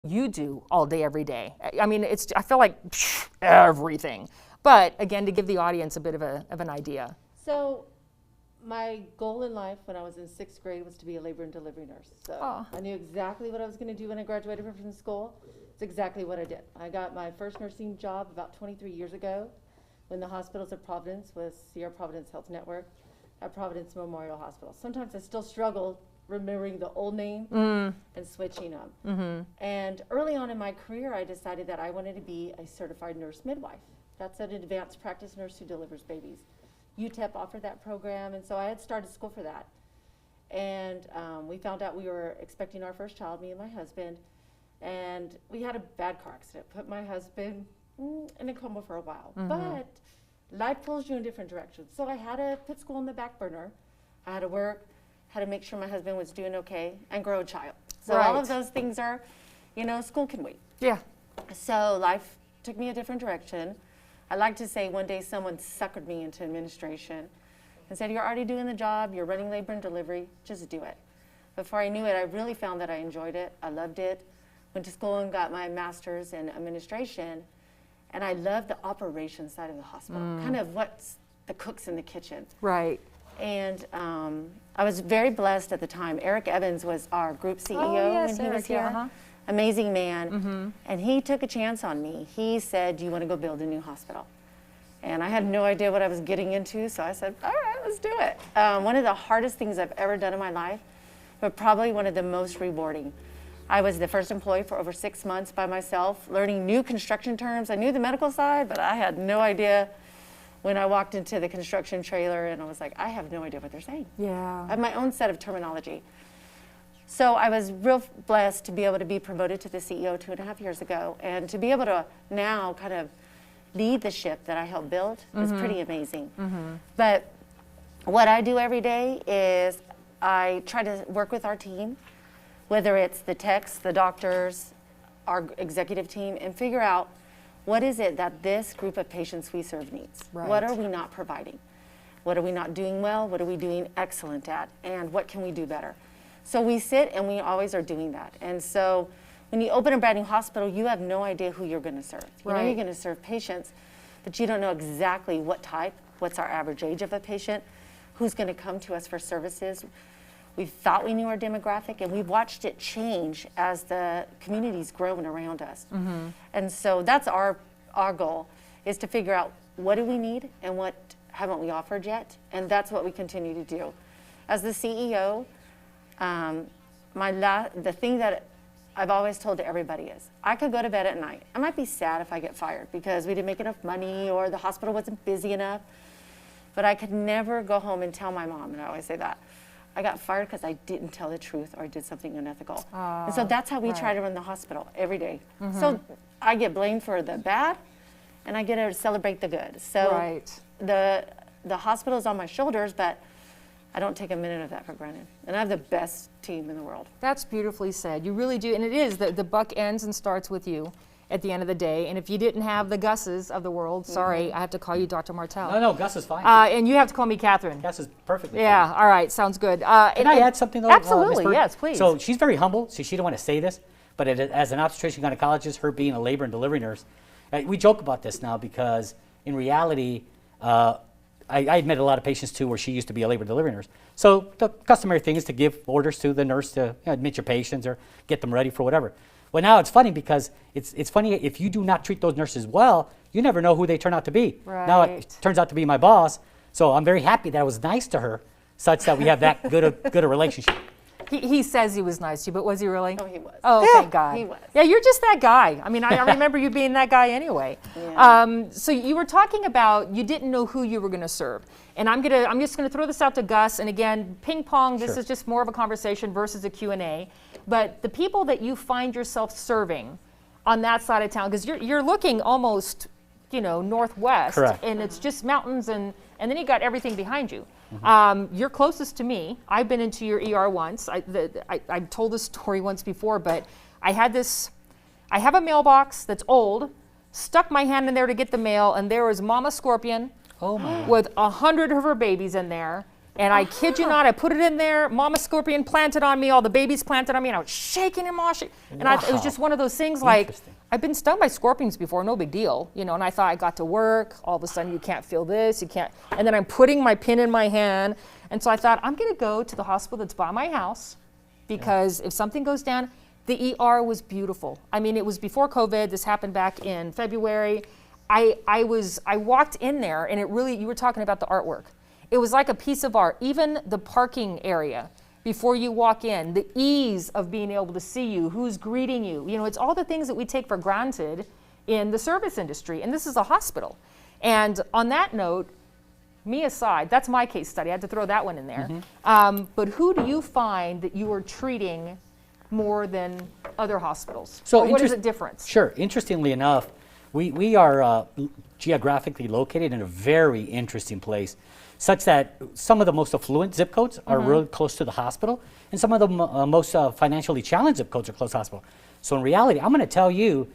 you do all day, every day. I mean, I feel like everything. But again, to give the audience a bit of an idea. So my goal in life when I was in 6th grade was to be a labor and delivery nurse. So I knew exactly what I was going to do when I graduated from school. It's exactly what I did. I got my first nursing job about 23 years ago when the Hospitals of Providence was Sierra Providence Health Network at Providence Memorial Hospital. Sometimes I still struggle remembering the old name and switching them. And early on in my career, I decided that I wanted to be a certified nurse midwife. That's an advanced practice nurse who delivers babies. UTEP offered that program, and so I had started school for that. And we found out we were expecting our first child, me and my husband, and we had a bad car accident, put my husband in a coma for a while. But life pulls you in different directions. So I had to put school on the back burner. I had to work, had to make sure my husband was doing okay, and grow a child. So all of those things are, school can wait. Yeah. So life took me a different direction. I like to say one day someone suckered me into administration and said, you're already doing the job, you're running labor and delivery, just do it. Before I knew it, I really found that I enjoyed it, I loved it. Went to school and got my master's in administration, and I loved the operations side of the hospital, kind of what's the cooks in the kitchen. Right. And I was very blessed at the time. Eric Evans was our group CEO when he was here. Amazing man. And he took a chance on me. He said, do you want to go build a new hospital? And I had no idea what I was getting into, so I said, all right, let's do it. One of the hardest things I've ever done in my life, but probably one of the most rewarding. I was the first employee for over 6 months by myself, learning new construction terms. I knew the medical side, but I had no idea when I walked into the construction trailer, and I was like, I have no idea what they're saying. Yeah. I have my own set of terminology. So I was real blessed to be able to be promoted to the CEO 2.5 years ago, and to be able to now kind of lead the ship that I helped build is pretty amazing. But what I do every day is I try to work with our team, whether it's the techs, the doctors, our executive team, and figure out what is it that this group of patients we serve needs. What are we not providing? What are we not doing well? What are we doing excellent at? And what can we do better? So we sit and we always are doing that. And so when you open a brand new hospital, you have no idea who you're going to serve. You know you're going to serve patients, but you don't know exactly what type, what's our average age of a patient, who's going to come to us for services. We thought we knew our demographic, and we've watched it change as the community's grown around us. And so that's our goal, is to figure out what do we need and what haven't we offered yet, and that's what we continue to do. As the CEO, the thing that I've always told to everybody is, I could go to bed at night. I might be sad if I get fired because we didn't make enough money or the hospital wasn't busy enough, but I could never go home and tell my mom, and I always say that, I got fired because I didn't tell the truth or I did something unethical. And so that's how we try to run the hospital every day. So I get blamed for the bad, and I get to celebrate the good. So the hospital is on my shoulders, but I don't take a minute of that for granted. And I have the best team in the world. That's beautifully said. You really do. And it is, the buck ends and starts with you at the end of the day. And if you didn't have the Gus's of the world, sorry, I have to call you Dr. Martell. No, Gus is fine. And you have to call me Catherine. Gus is perfectly fine. All right, sounds good. Can I add something though? Absolutely, yes, please. So she's very humble, so she don't want to say this, but as an obstetrician gynecologist, her being a labor and delivery nurse, we joke about this now because in reality, I met a lot of patients too where she used to be a labor and delivery nurse. So the customary thing is to give orders to the nurse to admit your patients or get them ready for whatever. Well, now it's funny because it's funny if you do not treat those nurses well, you never know who they turn out to be. Now it turns out to be my boss, so I'm very happy that I was nice to her, such that we have that good a relationship. He says he was nice to you, but was he really? Oh, he was. Oh, yeah, thank God. He was. Yeah, you're just that guy. I mean, I remember you being that guy anyway. Yeah. So you were talking about you didn't know who you were going to serve. And I'm just going to throw this out to Gus. And again, ping pong, this is just more of a conversation versus a Q&A. But the people that you find yourself serving on that side of town, because you're looking almost, northwest. Correct. And it's just mountains, and then you got everything behind you. You're closest to me. I've been into your ER once. I've told this story once before, but I have a mailbox that's old, stuck my hand in there to get the mail, and there was Mama Scorpion with 100 of her babies in there, And I kid you not, I put it in there, Mama Scorpion planted on me, all the babies planted on me, and I was shaking and moshing. And it was just one of those things like, I've been stung by scorpions before, no big deal, you know, and I thought I got to work, all of a sudden you can't feel this, you can't, and then I'm putting my pin in my hand. And so I thought, I'm gonna go to the hospital that's by my house, because if something goes down, the ER was beautiful. I mean, it was before COVID, this happened back in February. I walked in there and it really, you were talking about the artwork. It was like a piece of art. Even the parking area before you walk in, the ease of being able to see you, who's greeting you. You know, it's all the things that we take for granted in the service industry, and this is a hospital. And on that note, me aside, that's my case study. I had to throw that one in there. But who do you find that you are treating more than other hospitals? So what is the difference? Sure. Interestingly enough, we are geographically located in a very interesting place, such that some of the most affluent zip codes are really close to the hospital, and some of the most financially challenged zip codes are close to the hospital. So in reality, I'm going to tell you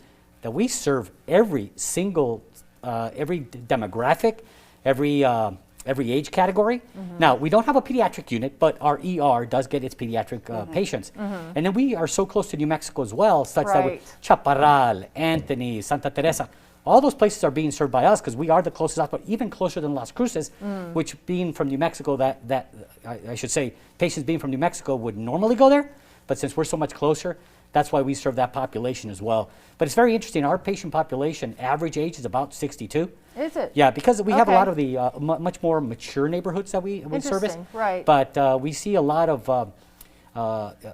that we serve every single, every demographic, every age category. Now, we don't have a pediatric unit, but our ER does get its pediatric patients. And then we are so close to New Mexico as well, such that with Chaparral, Anthony, Santa Teresa, all those places are being served by us because we are the closest hospital, even closer than Las Cruces, which being from New Mexico, I should say, patients being from New Mexico would normally go there, but since we're so much closer, that's why we serve that population as well. But it's very interesting. Our patient population, average age is about 62. Is it? Yeah, because we have a lot of the much more mature neighborhoods that we service. Right. But we see a lot of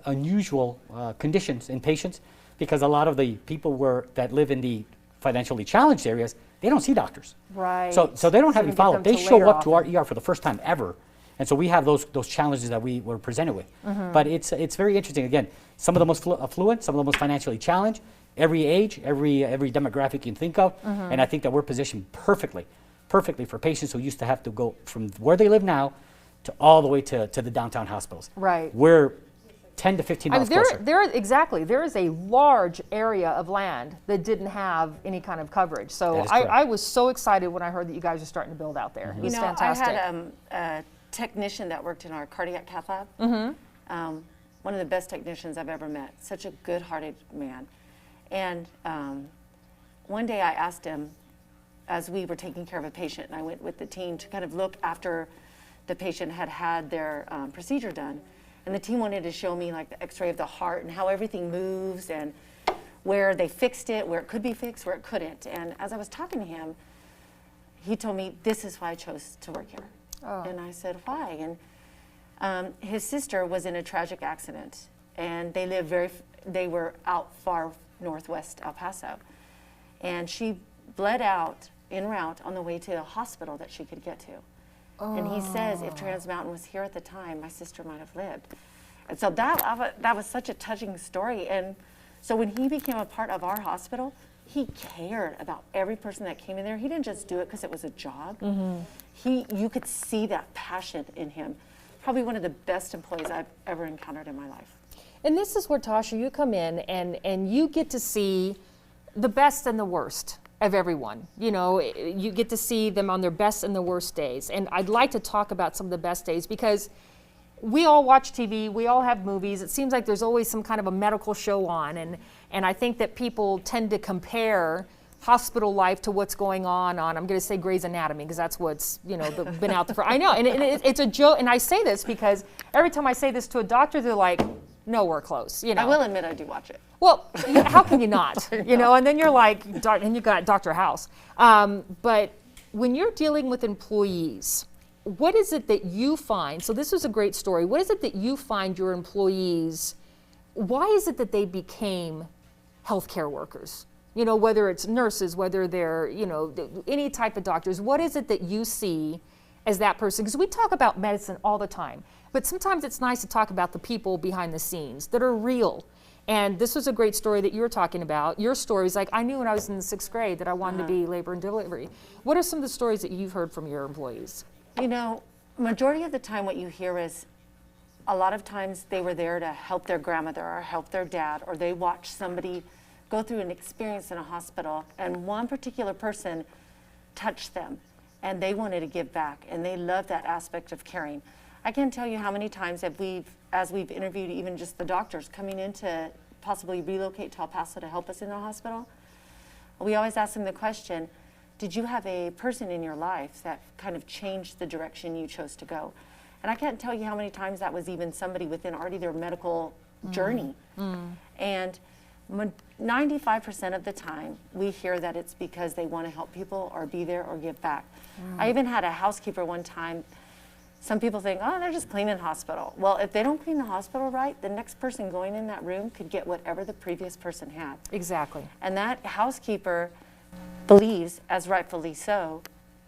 unusual conditions in patients because a lot of the people that live in the financially challenged areas, they don't see doctors. Right. So they don't have any follow-up. They show up to our ER for the first time ever. And so we have those challenges that we were presented with. But it's very interesting. Again, some of the most affluent, some of the most financially challenged, every age, every demographic you can think of. And I think that we're positioned perfectly for patients who used to have to go from where they live now to all the way to the downtown hospitals. Right. We're 10 to 15 miles closer. There is a large area of land that didn't have any kind of coverage. So I was so excited when I heard that you guys are starting to build out there. It was fantastic. I had a technician that worked in our cardiac cath lab. One of the best technicians I've ever met. Such a good-hearted man. And one day I asked him, as we were taking care of a patient, and I went with the team to kind of look after the patient had their procedure done. And the team wanted to show me like the x-ray of the heart and how everything moves and where they fixed it, where it could be fixed, where it couldn't. And as I was talking to him, he told me, this is why I chose to work here. And I said, why? And his sister was in a tragic accident, and they were out far northwest El Paso. And she bled out en route on the way to a hospital that she could get to. And he says, if Trans Mountain was here at the time, my sister might have lived. And so that was such a touching story. And so when he became a part of our hospital, he cared about every person that came in there. He didn't just do it because it was a job. You could see that passion in him. Probably one of the best employees I've ever encountered in my life. And this is where, Tasha, you come in and you get to see the best and the worst of everyone. You know, you get to see them on their best and the worst days. And I'd like to talk about some of the best days because we all watch TV, we all have movies. It seems like there's always some kind of a medical show on. And I think that people tend to compare hospital life to what's going on, I'm going to say Grey's Anatomy, because that's what's, been out there for, I know, and it's a joke, and I say this because every time I say this to a doctor, they're like, nowhere close, I will admit I do watch it. Well, how can you not, and then you're like, and you got Dr. House. But when you're dealing with employees, what is it that you find, so this was a great story, what is it that you find your employees, why is it that they became healthcare workers? Whether it's nurses, whether they're, any type of doctors, what is it that you see as that person? Because we talk about medicine all the time, but sometimes it's nice to talk about the people behind the scenes that are real. And this was a great story that you were talking about. Your story is like, I knew when I was in the 6th grade that I wanted to be labor and delivery. What are some of the stories that you've heard from your employees? Majority of the time what you hear is a lot of times they were there to help their grandmother or help their dad, or they watched somebody go through an experience in a hospital, and one particular person touched them, and they wanted to give back, and they loved that aspect of caring. I can't tell you how many times that as we've interviewed even just the doctors coming in to possibly relocate to El Paso to help us in the hospital, we always ask them the question, did you have a person in your life that kind of changed the direction you chose to go? And I can't tell you how many times that was even somebody within already their medical journey. And 95% of the time, we hear that it's because they want to help people or be there or give back. I even had a housekeeper one time. Some people think, oh, they're just cleaning the hospital. Well, if they don't clean the hospital right, the next person going in that room could get whatever the previous person had. Exactly. And that housekeeper believes, as rightfully so,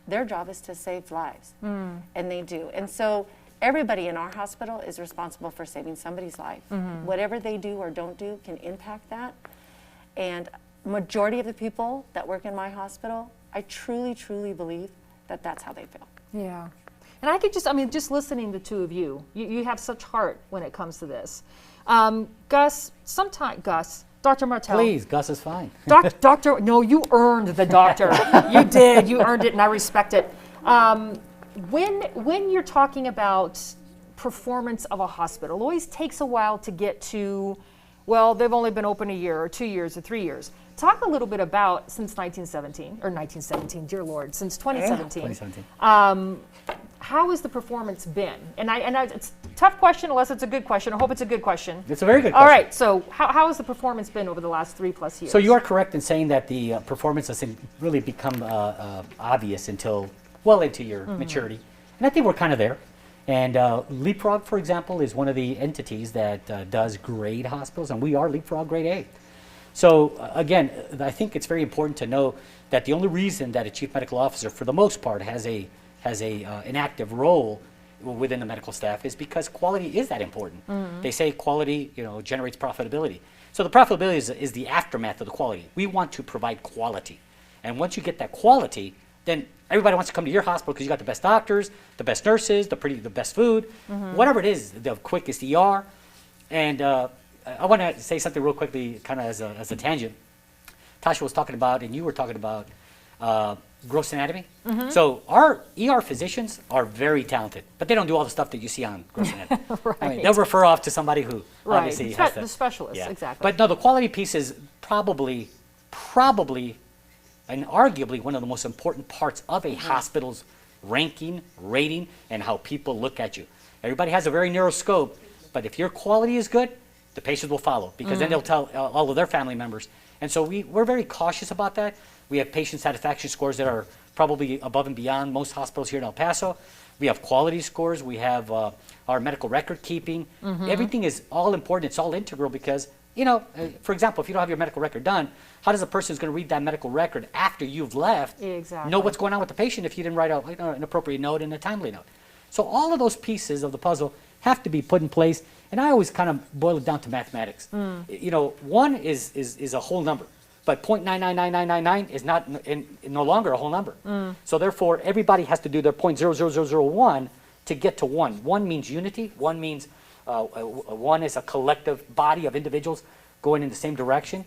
their job is to save lives. And they do. And so everybody in our hospital is responsible for saving somebody's life. Whatever they do or don't do can impact that. And majority of the people that work in my hospital, I truly, truly believe that that's how they feel. Yeah. And I could just, I mean, just listening to the two of you, you have such heart when it comes to this. Gus, Dr. Martell. Please, Gus is fine. Doctor, no, you earned the doctor. You did, you earned it, and I respect it. When you're talking about performance of a hospital, it always takes a while to get to, well, they've only been open a year or 2 years or 3 years. Talk a little bit about since 1917, dear Lord, since 2017. How has the performance been? And it's a tough question unless it's a good question. I hope it's a good question. It's a very good question. All right, so how has the performance been over the last 3+ years? So you are correct in saying that the performance doesn't really become obvious until well into your maturity. And I think we're kind of there. And Leapfrog, for example, is one of the entities that does grade hospitals, and we are Leapfrog grade A. So again, I think it's very important to know that the only reason that a chief medical officer, for the most part, has an active role within the medical staff is because quality is that important. They say quality, generates profitability. So the profitability is the aftermath of the quality. We want to provide quality, and once you get that quality, then everybody wants to come to your hospital because you got the best doctors, the best nurses, the best food, whatever it is, the quickest ER. And I want to say something real quickly, kind of as a tangent. Tasha was talking about, and you were talking about gross anatomy. So our ER physicians are very talented, but they don't do all the stuff that you see on gross anatomy. Right. I mean, they'll refer off to somebody who obviously has the specialist, yeah. exactly. But no, the quality piece is probably, and arguably one of the most important parts of a hospital's ranking, rating, and how people look at you. Everybody has a very narrow scope, but if your quality is good, the patients will follow because then they'll tell all of their family members. And so we're very cautious about that. We have patient satisfaction scores that are probably above and beyond most hospitals here in El Paso. We have quality scores. We have our medical record keeping. Everything is all important. It's all integral because, for example, if you don't have your medical record done, how does a person who's going to read that medical record after you've left know what's going on with the patient if you didn't write an appropriate note and a timely note? So all of those pieces of the puzzle have to be put in place, and I always kind of boil it down to mathematics. One is a whole number, but 0.999999 is not no longer a whole number. So therefore, everybody has to do their 0.00001 to get to 1. 1 means unity. 1 means 1 is a collective body of individuals going in the same direction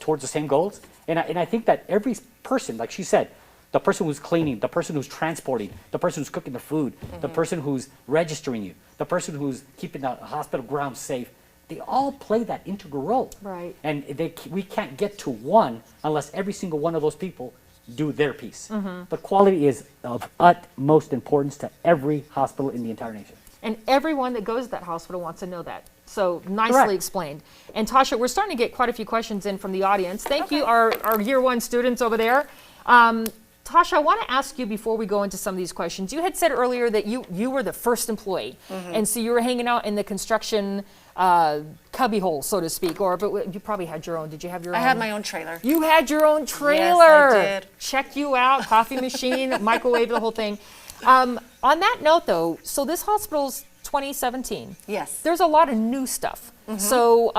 towards the same goals. And I think that every person, like she said, the person who's cleaning, the person who's transporting, the person who's cooking the food, the person who's registering you, the person who's keeping the hospital grounds safe, they all play that integral role. Right. And we can't get to 1 unless every single one of those people do their piece. But quality is of utmost importance to every hospital in the entire nation. And everyone that goes to that hospital wants to know that. So nicely explained. And Tasha, we're starting to get quite a few questions in from the audience. Thank you, our year 1 students over there. Tasha, I want to ask you before we go into some of these questions. You had said earlier that you were the first employee, and so you were hanging out in the construction cubbyhole, so to speak, or but you probably had your own. Did you have your own? I had my own trailer. You had your own trailer. Yes, I did. Check you out, coffee machine, microwave, the whole thing. On that note, though, so this hospital's 2017. Yes. There's a lot of new stuff. So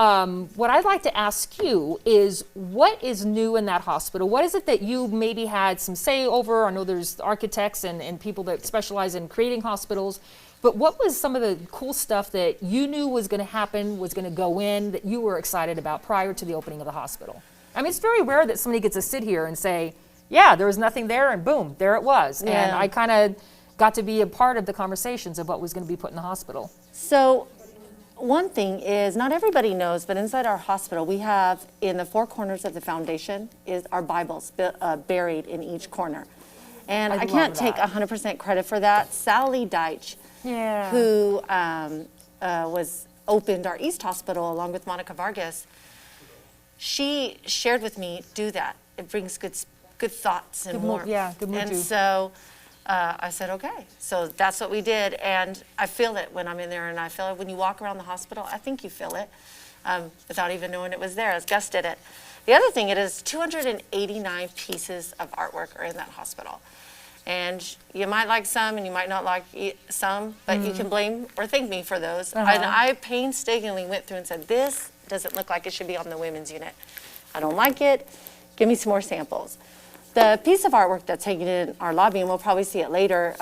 what I'd like to ask you is, what is new in that hospital? What is it that you maybe had some say over? I know there's architects and people that specialize in creating hospitals, but what was some of the cool stuff that you knew was going to happen, was going to go in, that you were excited about prior to the opening of the hospital? I mean, it's very rare that somebody gets to sit here and say, yeah, there was nothing there, and boom, there it was. Yeah. And I kind of got to be a part of the conversations of what was going to be put in the hospital. So one thing is, not everybody knows, but inside our hospital, we have in the four corners of the foundation is our Bibles buried in each corner. And I can't take 100% credit for that. Sally Deitch, who opened our East Hospital along with Monica Vargas, she shared with me, do that. It brings good thoughts and warmth. Good mood. And so I said, okay. So that's what we did. And I feel it when I'm in there, and I feel it when you walk around the hospital. I think you feel it without even knowing it was there, as Gus did it. The other thing, it is 289 pieces of artwork are in that hospital. And you might like some and you might not like some, but you can blame or thank me for those. And I painstakingly went through and said, this doesn't look like it should be on the women's unit. I don't like it. Give me some more samples. The piece of artwork that's hanging in our lobby, and we'll probably see it later.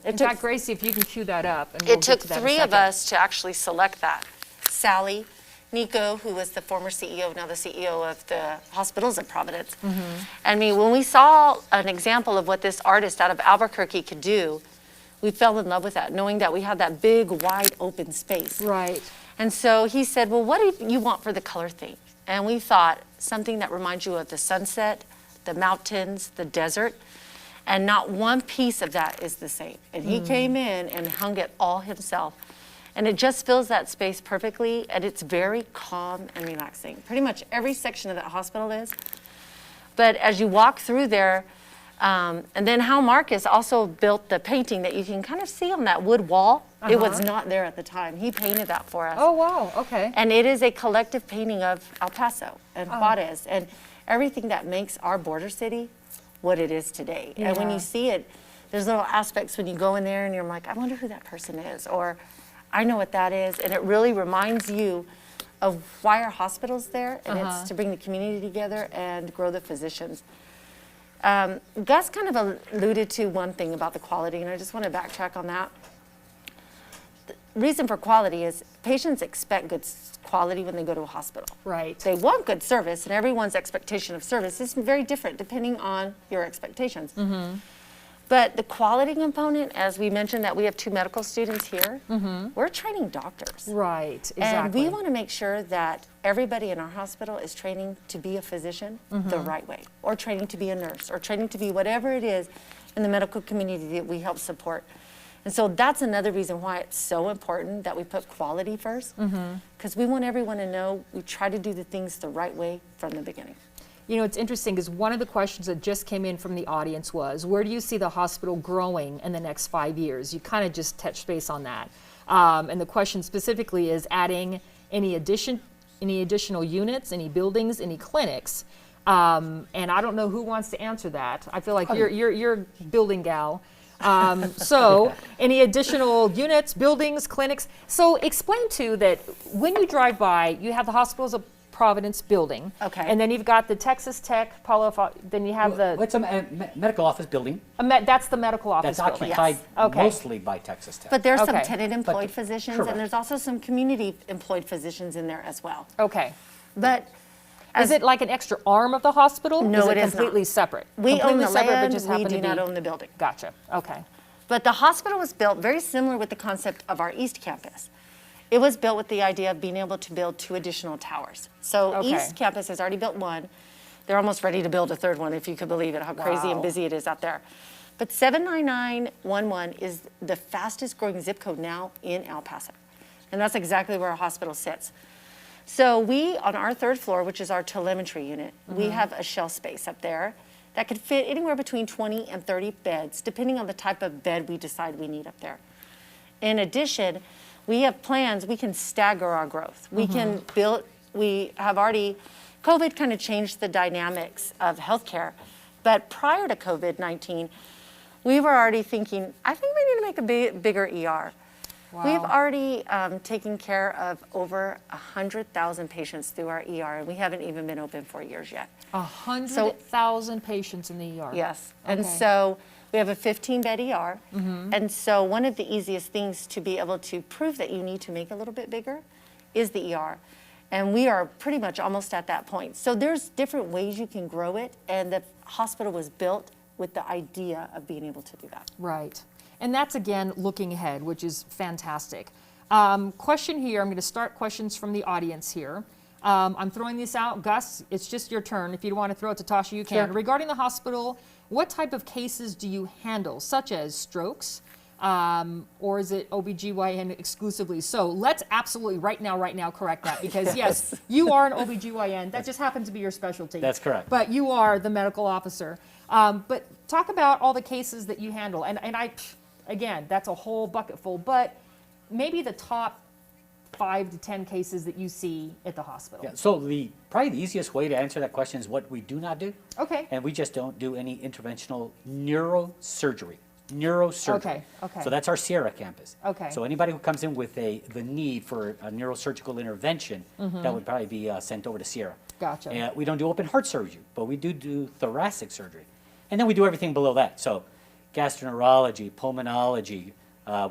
In fact, Gracie, if you can cue that up. And we'll it took get to that 3 of us to actually select that. Sally, Nico, who was the former CEO, now the CEO of the hospitals at Providence. I mean, when we saw an example of what this artist out of Albuquerque could do, we fell in love with that, knowing that we had that big, wide open space. Right. And so he said, well, what do you want for the color theme? And we thought something that reminds you of the sunset, the mountains, the desert, and not one piece of that is the same. And he came in and hung it all himself. And it just fills that space perfectly, and it's very calm and relaxing. Pretty much every section of that hospital is. But as you walk through there, and then Hal Marcus also built the painting that you can kind of see on that wood wall. It was not there at the time. He painted that for us. Oh, wow, okay. And it is a collective painting of El Paso and Juarez and everything that makes our border city what it is today. And when you see it, there's little aspects when you go in there and you're like, I wonder who that person is, or I know what that is. And it really reminds you of why our hospital's there, and it's to bring the community together and grow the physicians. Gus kind of alluded to one thing about the quality, and I just want to backtrack on that. The reason for quality is patients expect good quality when they go to a hospital. Right. They want good service, and everyone's expectation of service is very different depending on your expectations. But the quality component, as we mentioned that we have 2 medical students here, we're training doctors. Right, exactly. And we want to make sure that everybody in our hospital is training to be a physician the right way, or training to be a nurse, or training to be whatever it is in the medical community that we help support. And so that's another reason why it's so important that we put quality first, because we want everyone to know we try to do the things the right way from the beginning. You know, it's interesting because one of the questions that just came in from the audience was, where do you see the hospital growing in the next 5 years? You kind of just touched base on that. And the question specifically is adding any additional units, any buildings, any clinics. And I don't know who wants to answer that. I feel like you're a building gal. So any additional units, buildings, clinics. So explain too that when you drive by, you have the hospitals of Providence building. Okay. And then you've got the Texas Tech, then you have the... It's a medical office building. That's the medical office That's building. occupied mostly by Texas Tech. But there's some Okay. tenant-employed physicians, correct. and there's also some community-employed physicians in there as well. Okay. But Is it like an extra arm of the hospital? No, is it is completely not. separate? We own Completely the separate, land, but just we happen do to be... not own the building. Gotcha. Okay. But the hospital was built very similar with the concept of our East Campus. It was built with the idea of being able to build 2 additional towers. So Okay. East Campus has already built 1. They're almost ready to build a 3rd one, if you could believe it, how crazy Wow. and busy it is out there. But 79911 is the fastest growing zip code now in El Paso. And that's exactly where our hospital sits. So we, on our 3rd floor, which is our telemetry unit, we have a shell space up there that could fit anywhere between 20 and 30 beds, depending on the type of bed we decide we need up there. In addition, we have plans, we can stagger our growth. We can build, we have already, COVID kind of changed the dynamics of healthcare, but prior to COVID-19, we were already thinking, I think we need to make a bigger ER. Wow. We've already taken care of over 100,000 patients through our ER, and we haven't even been open 4 years yet. 100,000 patients in the ER. Yes, and Okay. so we have a 15-bed ER, and so one of the easiest things to be able to prove that you need to make a little bit bigger is the ER, and we are pretty much almost at that point. So there's different ways you can grow it, and the hospital was built with the idea of being able to do that. Right. And that's, again, looking ahead, which is fantastic. Question here, I'm going to start questions from the audience here. I'm throwing this out. Gus, it's just your turn. If you want to throw it to Tasha, you can. Sure. Regarding the hospital, what type of cases do you handle, such as strokes, or is it OBGYN exclusively? So let's absolutely right now correct that, because yes, you are an OBGYN. That just happens to be your specialty. That's correct. But you are the medical officer. But talk about all the cases that you handle. And I, again, that's a whole bucket full, but maybe the top 5 to 10 cases that you see at the hospital. Yeah, so probably the easiest way to answer that question is what we do not do. Okay. And we just don't do any interventional neurosurgery. Neurosurgery. Okay. So that's our Sierra campus. Okay. So anybody who comes in with the need for a neurosurgical intervention, that would probably be sent over to Sierra. Gotcha. We don't do open heart surgery, but we do thoracic surgery. And then we do everything below that. So gastroenterology, pulmonology,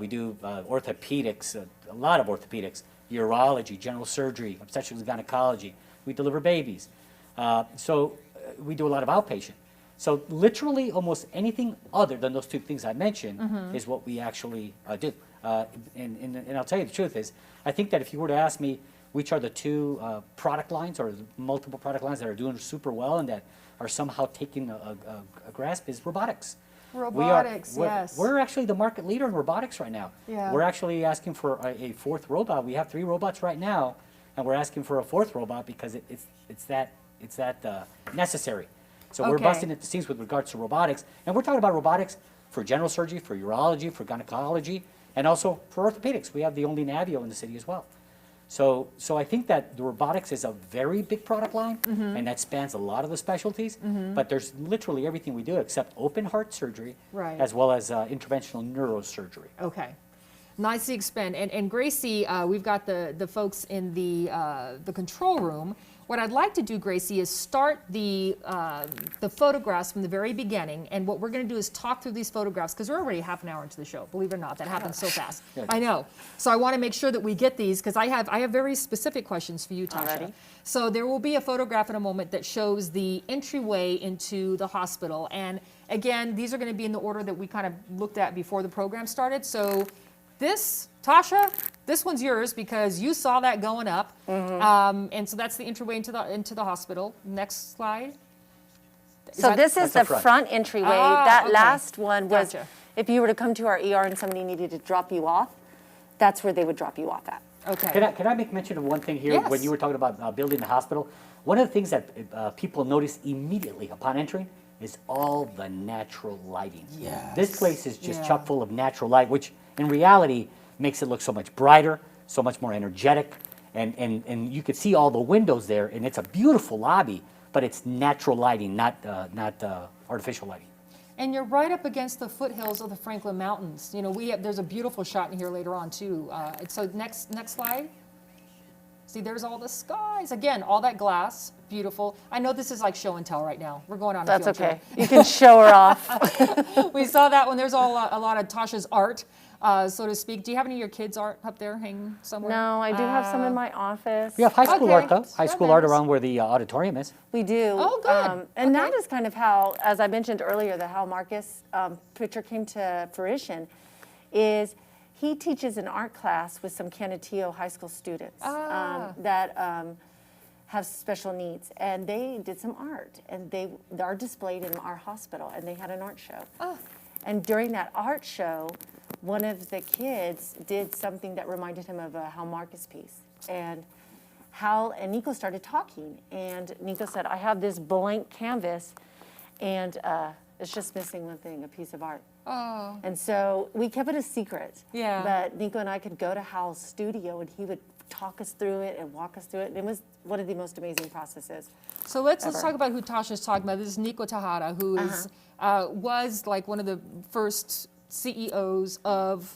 we do orthopedics, a lot of orthopedics, urology, general surgery, obstetrics and gynecology. We deliver babies. So we do a lot of outpatient. So literally almost anything other than those 2 things I mentioned is what we actually do. And I'll tell you the truth is, I think that if you were to ask me which are the 2 product lines or multiple product lines that are doing super well and that are somehow taking a grasp, is robotics. Robotics, yes. We're actually the market leader in robotics right now. Yeah. We're actually asking for a 4th robot. We have 3 robots right now, and we're asking for a 4th robot because it's that necessary. So we're Okay. busting at the seams with regards to robotics, and we're talking about robotics for general surgery, for urology, for gynecology, and also for orthopedics. We have the only Navio in the city as well. So I think that the robotics is a very big product line, and that spans a lot of the specialties. But there's literally everything we do except open heart surgery, Right. as well as interventional neurosurgery. Okay. Nicely expand. And Gracie, we've got the folks in the control room. What I'd like to do, Gracie, is start the photographs from the very beginning. And what we're going to do is talk through these photographs, because we're already half an hour into the show. Believe it or not, that happens so fast. Good. I know. So I want to make sure that we get these, because I have very specific questions for you, Tasha. Alrighty. So there will be a photograph in a moment that shows the entryway into the hospital. And again, these are going to be in the order that we kind of looked at before the program started. So this, Tasha, this one's yours because you saw that going up. And so that's the entryway into the hospital. Next slide. So this is That's the the front entryway. Ah, That okay. last one was, Gotcha. if you were to come to our ER and somebody needed to drop you off, that's where they would drop you off at. Okay. Can I make mention of one thing here? Yes. When you were talking about building the hospital, one of the things that people notice immediately upon entering is all the natural lighting. Yes. This place is just Yeah. chock full of natural light, which in reality makes it look so much brighter, so much more energetic, and you could see all the windows there, and it's a beautiful lobby, but it's natural lighting, not artificial lighting. And you're right up against the foothills of the Franklin Mountains. You know, there's a beautiful shot in here later on too. So next slide. See, there's all the skies. Again, all that glass, beautiful. I know this is like show and tell right now. We're going on a That's field okay. trip. You can show her off. We saw that one. There's a lot of Tasha's art, so to speak. Do you have any of your kids' art up there hanging somewhere? No, I do have some in my office. We have high school Okay. art though. High school art Goodness. around where the auditorium is. We do. Oh, good. And that Okay. is kind of how, as I mentioned earlier, the Hal Marcus picture came to fruition, is he teaches an art class with some Canutillo High School students that have special needs. And they did some art, and they are displayed in our hospital, and they had an art show. And during that art show, one of the kids did something that reminded him of a Hal Marcus piece. And Hal and Nico started talking, and Nico said, I have this blank canvas, and it's just missing one thing, a piece of art. Oh. And so we kept it a secret. Yeah. But Nico and I could go to Hal's studio, and he would talk us through it and walk us through it. And it was one of the most amazing processes. So let's Ever. talk about who Tasha's talking about. This is Nico Tejada, who is was like one of the first CEOs of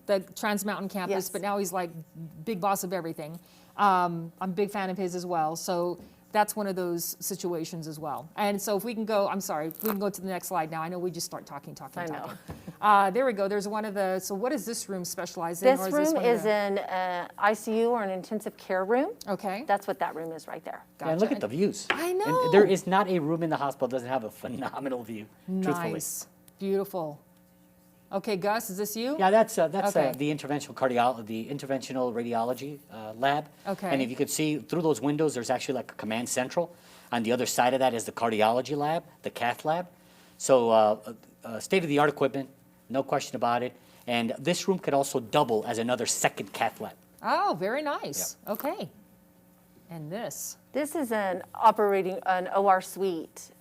the Trans Mountain campus, Yes. but now he's like big boss of everything. I'm a big fan of his as well. So that's one of those situations as well. And so if we can go, I'm sorry, we can go to the next slide now. I know we just start talking. I know. There we go. There's one of the, so what does this room specialize in? This or room one of is the- an ICU or an intensive care room. Okay. That's what that room is right there. Yeah, and look at the views. I And know. there is not a room in the hospital that doesn't have a phenomenal view, truthfully. Nice. Beautiful. Okay, Gus, is this you? Yeah, that's Okay. the interventional radiology lab. Okay. And if you could see through those windows, there's actually like a command central. On the other side of that is the cardiology lab, the cath lab. So state-of-the-art equipment, no question about it. And this room could also double as another second cath lab. Oh, very nice. Okay. And this? This is an OR suite,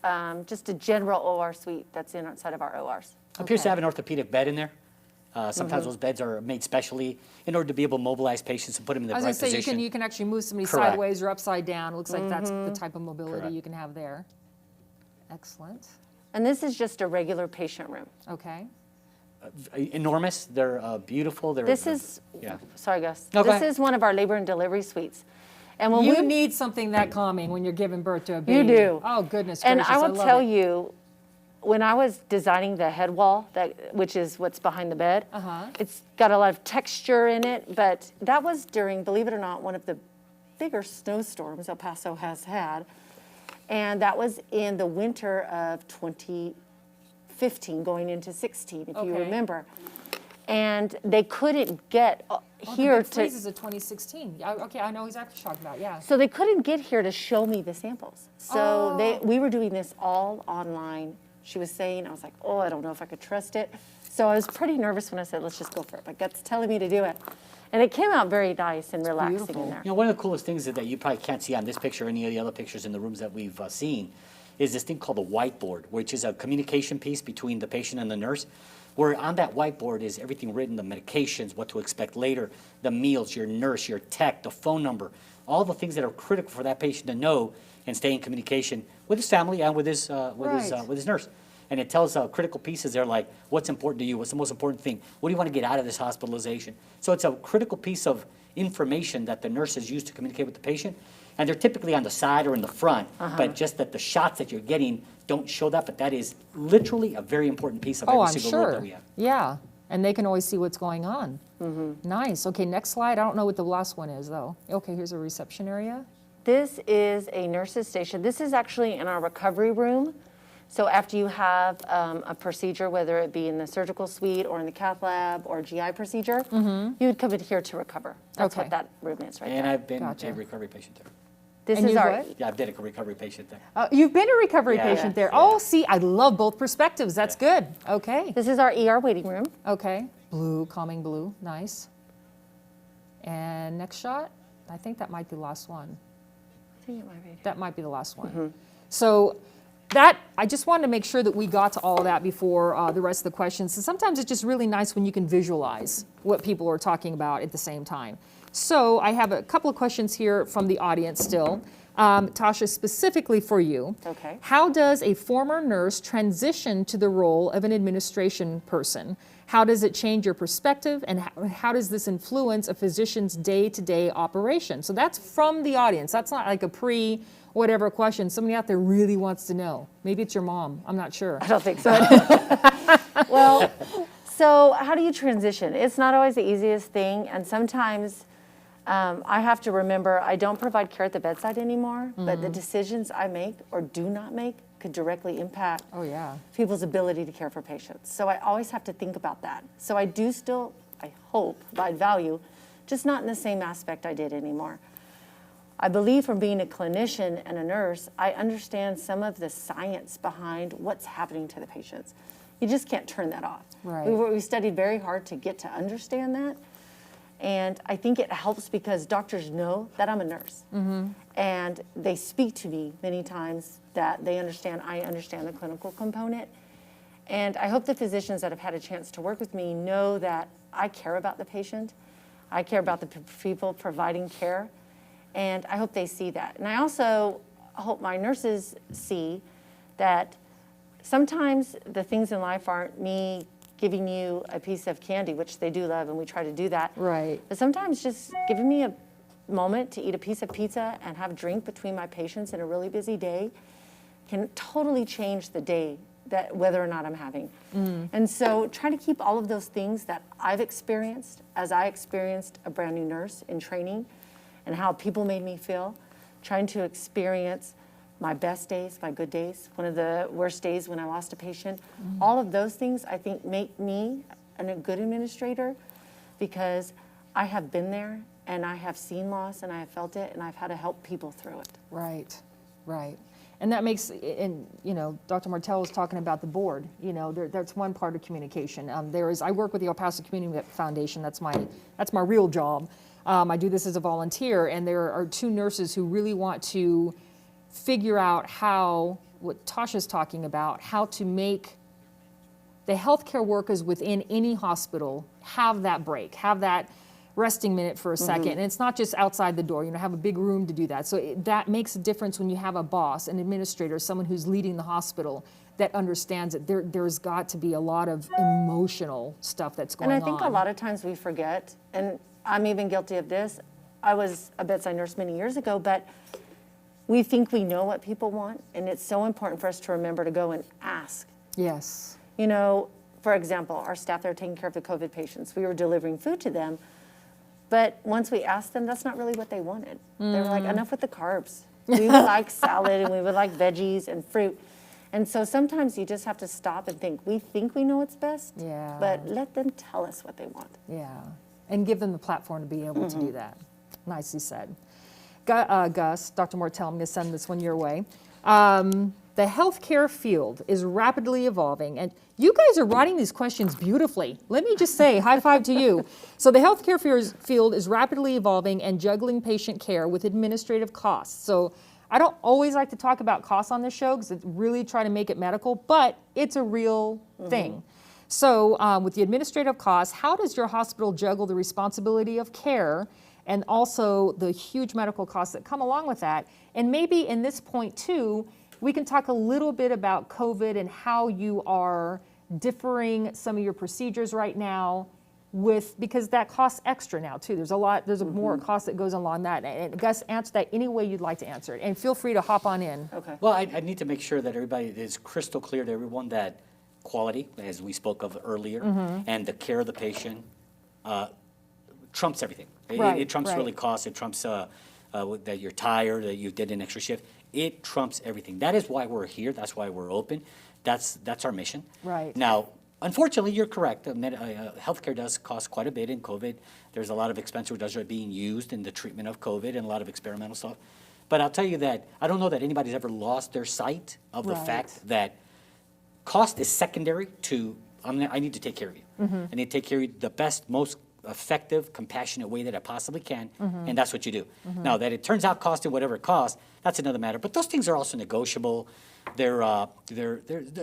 just a general OR suite that's inside of our ORs. Appears to Okay. have an orthopedic bed in there. Sometimes those beds are made specially in order to be able to mobilize patients and put them in the I was right going to say, position. you can actually move somebody Correct. sideways or upside down. It looks like that's the type of mobility Correct. you can have there. Excellent. And this is just a regular patient room. Okay. Enormous. They're beautiful. This is, yeah. sorry Gus, No, go this ahead. is one of our labor and delivery suites. And when You we need something that calming when you're giving birth to a You baby. do. Oh, goodness And gracious, I will love tell it. you, when I was designing the head wall, which is what's behind the bed, it's got a lot of texture in it, but that was during, believe it or not, one of the bigger snowstorms El Paso has had. And that was in the winter of 2015, going into 16, if you Okay. remember. And they couldn't get Oh, here the big to, freezes of 2016. Yeah, okay, I know exactly what you're talking about, yeah. so they couldn't get here to show me the samples. So Oh. we were doing this all online. She was saying, I was like, oh, I don't know if I could trust it. So I was pretty nervous when I said, let's just go for it. My gut's telling me to do it. And it came out very nice and relaxing beautiful. in there. You know, one of the coolest things that you probably can't see on this picture or any of the other pictures in the rooms that we've seen is this thing called a whiteboard, which is a communication piece between the patient and the nurse, where on that whiteboard is everything written, the medications, what to expect later, the meals, your nurse, your tech, the phone number, all the things that are critical for that patient to know and stay in communication with his family and with his nurse. And it tells critical pieces there like what's important to you, what's the most important thing, what do you want to get out of this hospitalization. So it's a critical piece of information that the nurses use to communicate with the patient. And they're typically on the side or in the front, but just that the shots that you're getting don't show that, but that is literally a very important piece of Oh, every I'm single room sure. that we have. Yeah, and they can always see what's going on. Nice. Okay, next slide. I don't know what the last one is, though. Okay, here's a reception area. This is a nurse's station. This is actually in our recovery room. So after you have a procedure, whether it be in the surgical suite or in the cath lab or GI procedure, you would come in here to recover. That's Okay. what that room is right And there. I've been Gotcha. a recovery patient there. This And is you our, what? Yeah, I've been a recovery patient there. You've been a recovery Yeah. patient there. Yeah. Oh, see, I love both perspectives. That's good. Okay. this is our ER waiting room. Okay. Blue, calming blue. Nice. And next shot. I think that might be the last one. I think it might be. That might be the last one. So that, I just wanted to make sure that we got to all of that before the rest of the questions. And sometimes it's just really nice when you can visualize what people are talking about at the same time. So I have a couple of questions here from the audience still. Tasha, specifically for you. Okay. How does a former nurse transition to the role of an administration person? How does it change your perspective, and how does this influence a physician's day-to-day operation? So that's from the audience. That's not like a pre-whatever question. Somebody out there really wants to know. Maybe it's your mom. I'm not sure. I don't think so. Well, so how do you transition? It's not always the easiest thing, and sometimes I have to remember I don't provide care at the bedside anymore, but the decisions I make or do not make could directly impact Oh, yeah. people's ability to care for patients. So I always have to think about that. So I do still, I hope, provide value, just not in the same aspect I did anymore. I believe from being a clinician and a nurse, I understand some of the science behind what's happening to the patients. You just can't turn that off. Right. We studied very hard to get to understand that. And I think it helps because doctors know that I'm a nurse. And they speak to me many times that they understand, I understand the clinical component. And I hope the physicians that have had a chance to work with me know that I care about the patient. I care about the people providing care. And I hope they see that. And I also hope my nurses see that sometimes the things in life aren't me giving you a piece of candy, which they do love, and we try to do that. Right. But sometimes just giving me a moment to eat a piece of pizza and have a drink between my patients in a really busy day can totally change the day, that whether or not I'm having. And so try to keep all of those things that I've experienced as I experienced a brand new nurse in training and how people made me feel, trying to experience my best days, my good days, one of the worst days when I lost a patient. All of those things I think make me and a good administrator, because I have been there and I have seen loss and I have felt it and I've had to help people through it. Right, right. And that makes, and you know, Dr. Martell was talking about the board. You know, that's one part of communication. I work with the El Paso Community Foundation. That's my real job. I do this as a volunteer, and there are 2 nurses who really want to figure out how, what Tasha's talking about, how to make the healthcare workers within any hospital have that break, have that resting minute for a second. And it's not just outside the door, you know, have a big room to do that. So that makes a difference when you have a boss, an administrator, someone who's leading the hospital that understands that there's got to be a lot of emotional stuff that's going on. And I think a lot of times we forget, and I'm even guilty of this. I was a bedside nurse many years ago, but we think we know what people want, and it's so important for us to remember to go and ask. Yes. You know, for example, our staff that are taking care of the COVID patients, we were delivering food to them, but once we asked them, that's not really what they wanted. They were like, enough with the carbs. We would like salad and we would like veggies and fruit. And so sometimes you just have to stop and think, we think we know what's best, Yeah. but let them tell us what they want. Yeah. And give them the platform to be able to do that. Nicely said. Gus, Dr. Mortel, I'm going to send this one your way. The healthcare field is rapidly evolving, and you guys are writing these questions beautifully. Let me just say, high five to you. So the healthcare field is rapidly evolving and juggling patient care with administrative costs. So I don't always like to talk about costs on this show because it's really try to make it medical, but it's a real thing. So with the administrative costs, how does your hospital juggle the responsibility of care and also the huge medical costs that come along with that? And maybe in this point too, we can talk a little bit about COVID and how you are differing some of your procedures right now because that costs extra now too. There's more cost that goes along that. And Gus, answer that any way you'd like to answer it. And feel free to hop on in. Okay. Well, I need to make sure that everybody is crystal clear to everyone that quality, as we spoke of earlier, and the care of the patient trumps everything. Right, It trumps right. really cost. It trumps that you're tired, that you did an extra shift. It trumps everything. That is why we're here. That's why we're open. That's our mission. Right. Now, unfortunately, you're correct. Healthcare does cost quite a bit in COVID. There's a lot of expensive drugs that are being used in the treatment of COVID and a lot of experimental stuff. But I'll tell you that I don't know that anybody's ever lost their sight of the Right. fact that cost is secondary to I need to take care of you. I need to take care of you the best, most effective, compassionate way that I possibly can, and that's what you do. Now, that it turns out costing whatever it costs, that's another matter. But those things are also negotiable. They're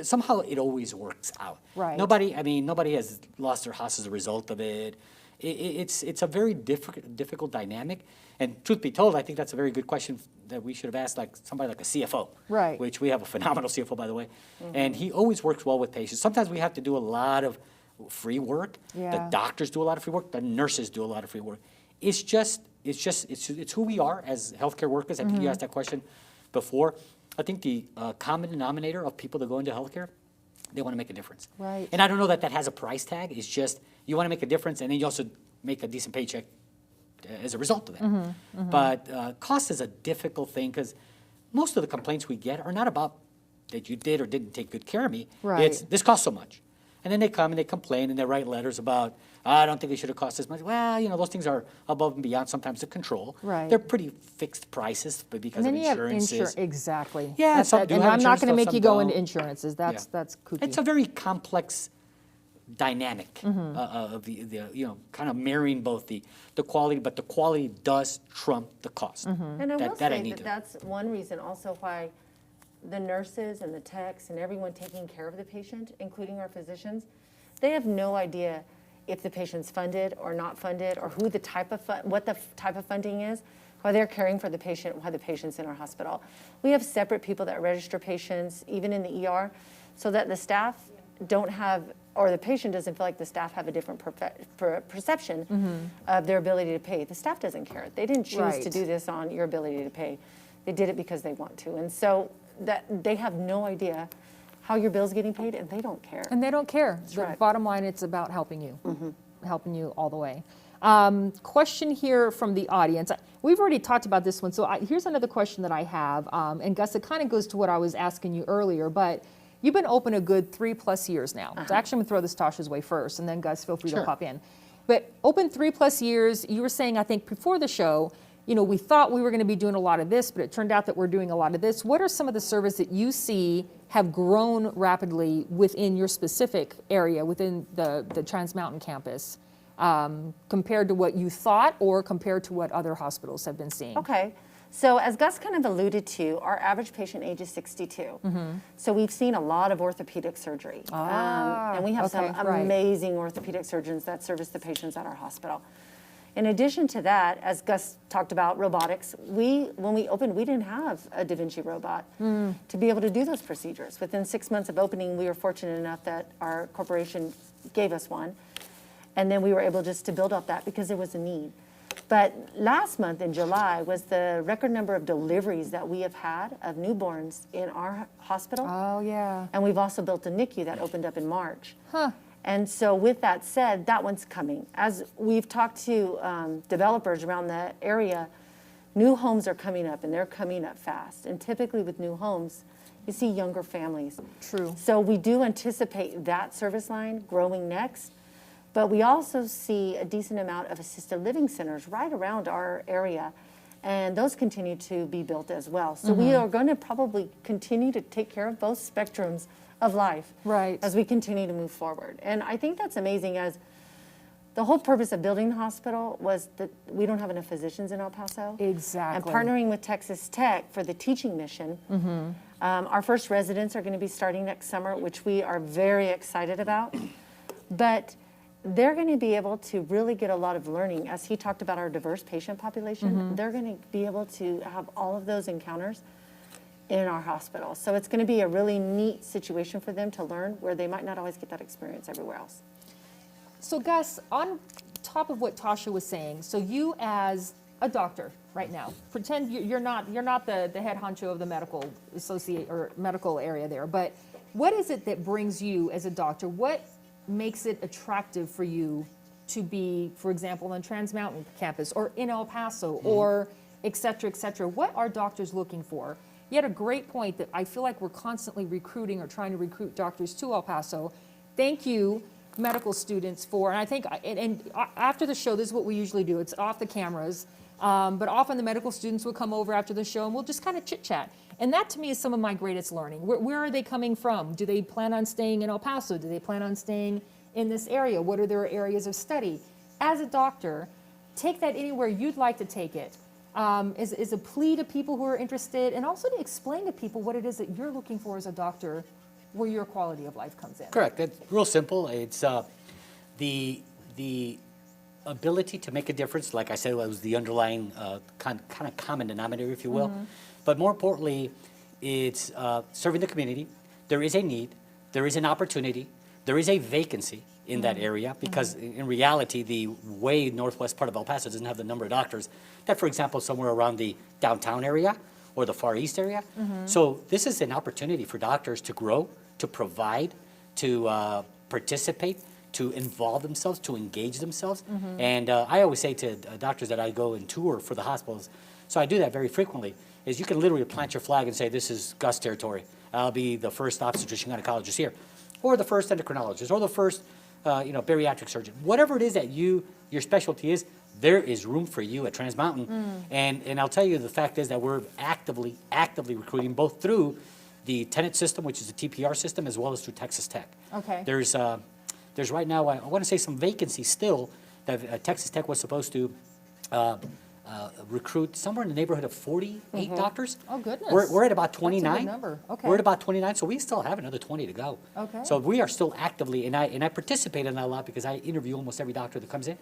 somehow it always works out. Right. Nobody has lost their house as a result of it. It's a very difficult dynamic. And truth be told, I think that's a very good question that we should have asked somebody like a CFO. Right. Which we have a phenomenal CFO, by the way. And he always works well with patients. Sometimes we have to do a lot of free work. Yeah. The doctors do a lot of free work. The nurses do a lot of free work. It's who we are as healthcare workers. I think you asked that question before. I think the common denominator of people that go into healthcare, they want to make a difference. Right. And I don't know that has a price tag. It's just you want to make a difference, and then you also make a decent paycheck as a result of that. But cost is a difficult thing because most of the complaints we get are not about that you did or didn't take good care of me. Right. It's this costs so much. And then they come and they complain and they write letters about, I don't think it should have cost as much. Well, those things are above and beyond sometimes the control. Right. They're pretty fixed prices, but because And then of you have insurances. exactly. Yeah, That's some it. do And have I'm not insurance, going to make some you go into don't. insurances. That's kooky. It's a very complex dynamic of the kind of marrying both the quality, but the quality does trump the cost. And I will that I say need that to. that's one reason also why the nurses and the techs and everyone taking care of the patient, including our physicians, they have no idea if the patient's funded or not funded or who the type of what the type of funding is, why they're caring for the patient, why the patient's in our hospital. We have separate people that register patients, even in the ER, so that the staff don't have, or the patient doesn't feel like the staff have a different perception of their ability to pay. The staff doesn't care. They didn't choose Right. to do this on your ability to pay. They did it because they want to. And so that they have no idea how your bill's getting paid, and they don't care. And they don't care. The right. bottom line, it's about helping you, helping you all the way. Question here from the audience. We've already talked about this one, so here's another question that I have. And Gus, it kind of goes to what I was asking you earlier, but You've been open a good 3+ years now. So actually, I'm gonna throw this Tasha's way first, and then guys, feel free to Sure. pop in. But open 3+ years, you were saying, I think before the show, we thought we were gonna be doing a lot of this, but it turned out that we're doing a lot of this. What are some of the services that you see have grown rapidly within your specific area, within the Trans Mountain campus, compared to what you thought or compared to what other hospitals have been seeing? Okay. So as Gus kind of alluded to, our average patient age is 62. So we've seen a lot of orthopedic surgery. And we have some amazing orthopedic surgeons that service the patients at our hospital. In addition to that, as Gus talked about robotics, when we opened, we didn't have a Da Vinci robot to be able to do those procedures. Within 6 months of opening, we were fortunate enough that our corporation gave us one. And then we were able just to build off that because there was a need. But last month in July was the record number of deliveries that we have had of newborns in our hospital. Oh, yeah. And we've also built a NICU that opened up in March. Huh. And so with that said, that one's coming. As we've talked to developers around the area, new homes are coming up, and they're coming up fast. And typically with new homes, you see younger families. True. So we do anticipate that service line growing next. But we also see a decent amount of assisted living centers right around our area, and those continue to be built as well. So we are going to probably continue to take care of both spectrums of life as we continue to move forward. And I think that's amazing, as the whole purpose of building the hospital was that we don't have enough physicians in El Paso. Exactly. And partnering with Texas Tech for the teaching mission. Our first residents are going to be starting next summer, which we are very excited about. But they're going to be able to really get a lot of learning. As he talked about our diverse patient population, they're going to be able to have all of those encounters in our hospital. So it's going to be a really neat situation for them to learn, where they might not always get that experience everywhere else. So Gus, on top of what Tasha was saying, so you as a doctor right now, pretend you're not the head honcho of the medical associate or medical area there, but what is it that brings you as a doctor? What makes it attractive for you to be, for example, on Trans Mountain campus or in El Paso or et cetera, et cetera? What are doctors looking for? You had a great point that I feel like we're constantly recruiting or trying to recruit doctors to El Paso. Thank you, medical students, for, and I think, and after the show, this is what we usually do. It's off the cameras, but often the medical students will come over after the show and we'll just kind of chit chat. And that to me is some of my greatest learning. Where are they coming from? Do they plan on staying in El Paso? Do they plan on staying in this area? What are their areas of study? As a doctor, take that anywhere you'd like to take it. Is a plea to people who are interested, and also to explain to people what it is that you're looking for as a doctor, where your quality of life comes in. Correct. It's real simple. It's the ability to make a difference. Like I said, was the underlying kind of common denominator, if you will. But more importantly, it's serving the community. There is a need. There is an opportunity. There is a vacancy in that area, because in reality, the way northwest part of El Paso doesn't have the number of doctors that, for example, somewhere around the downtown area or the Far East area. So this is an opportunity for doctors to grow, to provide, to participate, to involve themselves, to engage themselves. And I always say to doctors that I go and tour for the hospitals, so I do that very frequently, is you can literally plant your flag and say, this is Gus territory. I'll be the first obstetrician gynecologist here, or the first endocrinologist, or the first bariatric surgeon. Whatever it is that your specialty is, there is room for you at Trans Mountain. And I'll tell you, the fact is that we're actively recruiting, both through the Tenet system, which is the TPR system, as well as through Texas Tech. Okay. There's right now, I want to say, some vacancies still that Texas Tech was supposed to recruit somewhere in the neighborhood of 48 doctors. Oh, goodness. We're at about 29. That's a good number. Okay. We're at about 29, so we still have another 20 to go. Okay. So we are still actively, and I participate in that a lot because I interview almost every doctor that comes in.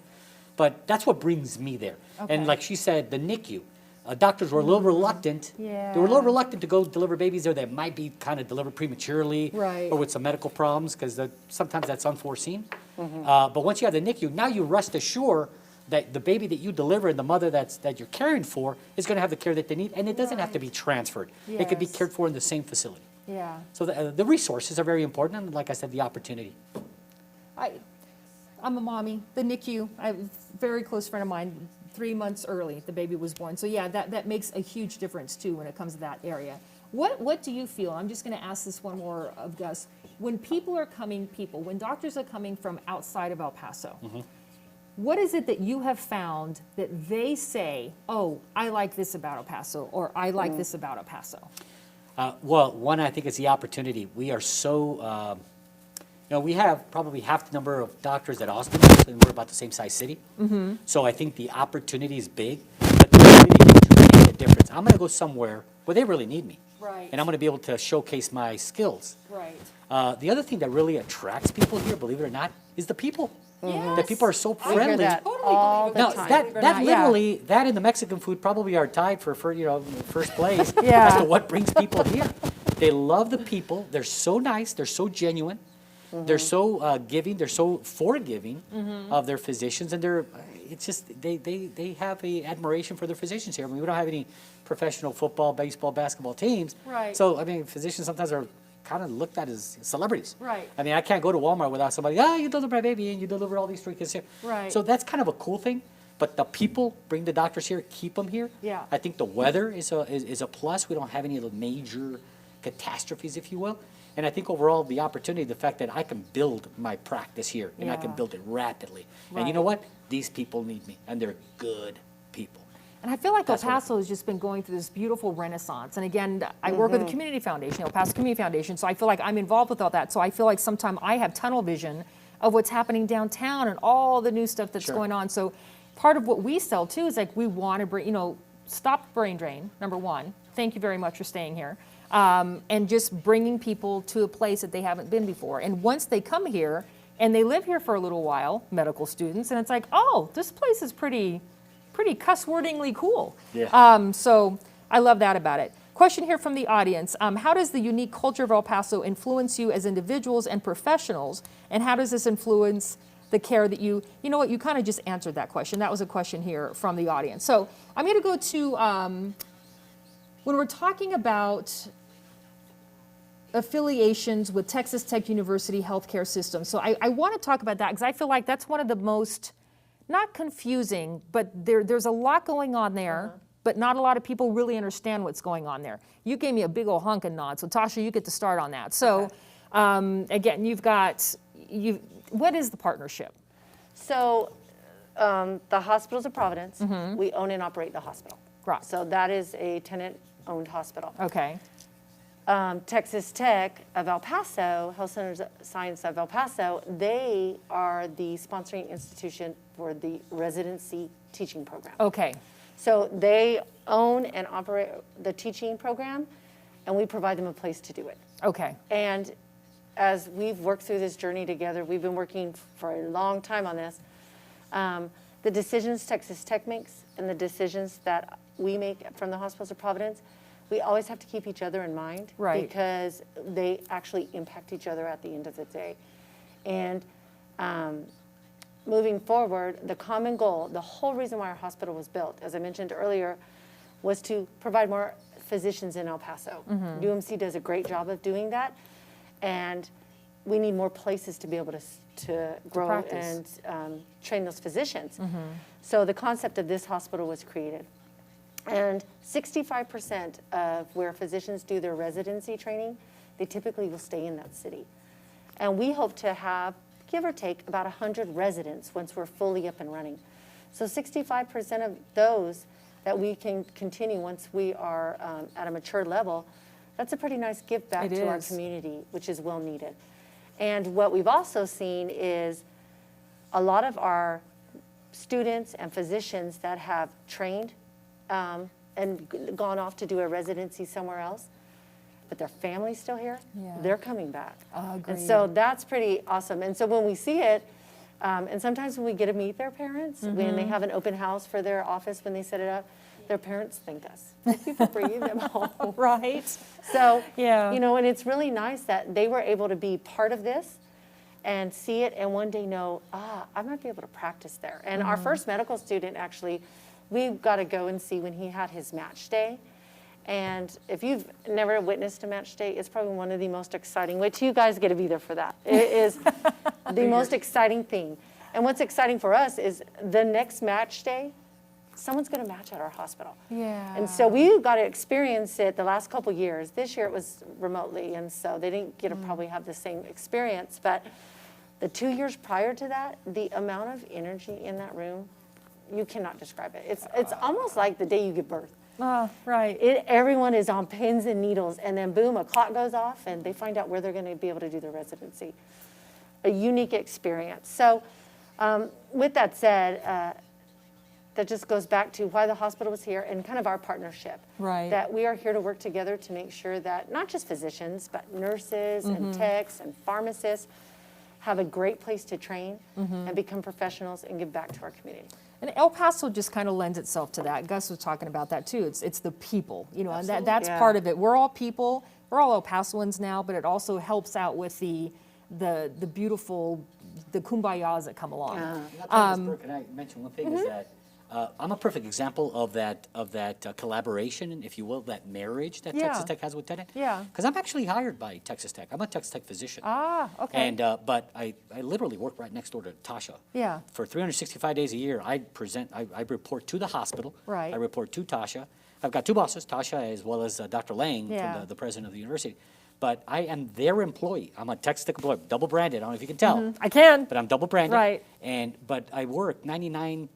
But that's what brings me there. Okay. And like she said, the NICU, doctors were a little reluctant. Yeah. They were a little reluctant to go deliver babies there that might be kind of delivered prematurely, Right. or with some medical problems, because sometimes that's unforeseen. But once you have the NICU, now you rest assured that the baby that you deliver and the mother that you're caring for is going to have the care that they need, and it doesn't have to be transferred. It could be Yes. cared for in the same facility. Yeah. So the resources are very important, and like I said, the opportunity. I'm a mommy. The NICU, I have a very close friend of mine, 3 months early, the baby was born. So yeah, that makes a huge difference too when it comes to that area. What do you feel? I'm just going to ask this one more of Gus. When when doctors are coming from outside of El Paso, what is it that you have found that they say, oh, I like this about El Paso, or I like this about El Paso? Well, one, I think it's the opportunity. We are so, we have probably half the number of doctors at Austin, and we're about the same size city. So I think the opportunity is big, but the ability to make a difference. I'm going to go somewhere where they really need me. Right. And I'm going to be able to showcase my skills. Right. The other thing that really attracts people here, believe it or not, is the people. Yes. The people are so I hear friendly. that Totally all believe the No, time. that literally, that and the Mexican food probably are tied for first place Yeah. as to what brings people here. They love the people. They're so nice. They're so genuine. They're so giving. They're so forgiving of their physicians, and it's just they have a admiration for their physicians here. I mean, we don't have any professional football, baseball, basketball teams. Right. So I mean, physicians sometimes are kind of looked at as celebrities. Right. I mean, I can't go to Walmart without somebody, you deliver my baby and you deliver all these 3 kids here. Right. So that's kind of a cool thing. But the people bring the doctors here, keep them here. Yeah. I think the weather is a plus. We don't have any of the major catastrophes, if you will. And I think overall the opportunity, the fact that I can build my practice here and I can Yeah. build it rapidly. And you Right. know what? These people need me, and they're good people. And I feel like El That's what I Paso has just been going through this beautiful renaissance. And again, I work with the Community Foundation, El Paso Community Foundation, so I feel like I'm involved with all that. So I feel like sometimes I have tunnel vision of what's happening downtown and all the new stuff that's Sure. going on. So part of what we sell too is like we want to bring, stop brain drain, number one. Thank you very much for staying here. And just bringing people to a place that they haven't been before. And once they come here and they live here for a little while, medical students, and it's like, oh, this place is pretty cuss-wordingly cool. Yeah. So I love that about it. Question here from the audience. How does the unique culture of El Paso influence you as individuals and professionals? And how does this influence the care that you know what, you kind of just answered that question. That was a question here from the audience. So I'm going to go to, when we're talking about affiliations with Texas Tech University healthcare system. So I want to talk about that because I feel like that's one of the most, not confusing, but there's a lot going on there, but not a lot of people really understand what's going on there. You gave me a big old hunk and nod, so Tasha, you get to start on that. So again, what is the partnership? So the Hospitals of Providence, we own and operate the hospital. Right. So that is a tenant-owned hospital. Okay. Texas Tech of El Paso, Health Centers of Science of El Paso, they are the sponsoring institution for the residency teaching program. Okay. So they own and operate the teaching program, and we provide them a place to do it. Okay. And as we've worked through this journey together, we've been working for a long time on this. The decisions Texas Tech makes and the decisions that we make from the Hospitals of Providence, we always have to keep each other in mind, Right. because they actually impact each other at the end of the day. And moving forward, the common goal, the whole reason why our hospital was built, as I mentioned earlier, was to provide more physicians in El Paso. UMC does a great job of doing that, and we need more places to be able to grow practice. and train those physicians. So the concept of this hospital was created. And 65% of where physicians do their residency training, they typically will stay in that city. And we hope to have, give or take, about 100 residents once we're fully up and running. So 65% of those that we can continue once we are at a mature level, that's a pretty nice give back It to our is. community, which is well needed. And what we've also seen is a lot of our students and physicians that have trained and gone off to do a residency somewhere else, but their family's still here, Yeah. they're coming back. Agreed. And so that's pretty awesome. And so when we see it, and sometimes when we get to meet their parents, when they have an open house for their office, when they set it up, their parents thank us. Thank you for bringing them home. Right. So, Yeah. and it's really nice that they were able to be part of this and see it and one day know, I might be able to practice there. And our first medical student, actually, we got to go and see when he had his match day. And if you've never witnessed a match day, it's probably one of the most exciting. Wait till you guys get to be there for that. It is the most exciting thing. And what's exciting for us is the next match day someone's going to match at our hospital. Yeah. And so we got to experience it the last couple years. This year it was remotely, and so they didn't get to probably have the same experience. But the 2 years prior to that, the amount of energy in that room, you cannot describe it. It's almost like the day you give birth. Oh, right. Everyone is on pins and needles, and then boom, a clock goes off, and they find out where they're going to be able to do their residency. A unique experience. So with that said, that just goes back to why the hospital was here and kind of our partnership. Right. That we are here to work together to make sure that not just physicians, but nurses and techs and pharmacists have a great place to train and become professionals and give back to our community. And El Paso just kind of lends itself to that. Gus was talking about that too. It's the people, you know, and that's part of it. We're all people. We're all El Pasoans now, but it also helps out with the beautiful, the kumbayas that come along. Can I mention one thing? Is that I'm a perfect example of that collaboration, if you will, that marriage that Texas Tech has with Tenet. Yeah. Because I'm actually hired by Texas Tech. I'm a Texas Tech physician. Ah, okay. And but I literally work right next door to Tasha. Yeah. For 365 days a year, I report to the hospital. Right. I report to Tasha. I've got two bosses, Tasha as well as Dr. Lang, Yeah. from the president of the university. But I am their employee. I'm a Texas Tech employee, double branded. I don't know if you can tell. I can. But I'm double branded. Right. But I work 99%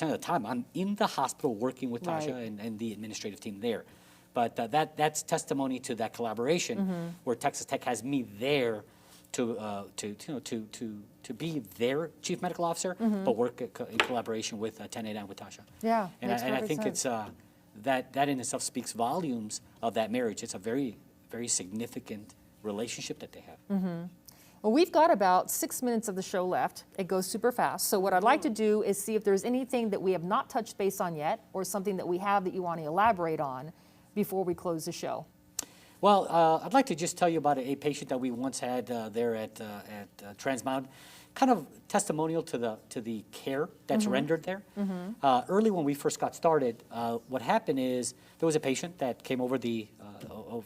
of the time. I'm in the hospital working with Tasha Right. and the administrative team there. But that's testimony to that collaboration where Texas Tech has me there to be their chief medical officer, but work in collaboration with Tenet and with Tasha. Yeah, And makes I perfect think sense. it's that in itself speaks volumes of that marriage. It's a very, very significant relationship that they have. Well, we've got about 6 minutes of the show left. It goes super fast. So what I'd like to do is see if there's anything that we have not touched base on yet, or something that we have that you want to elaborate on before we close the show. Well, I'd like to just tell you about a patient that we once had there at Transmountain, kind of testimonial to the care that's rendered there. Early when we first got started, what happened is there was a patient that came over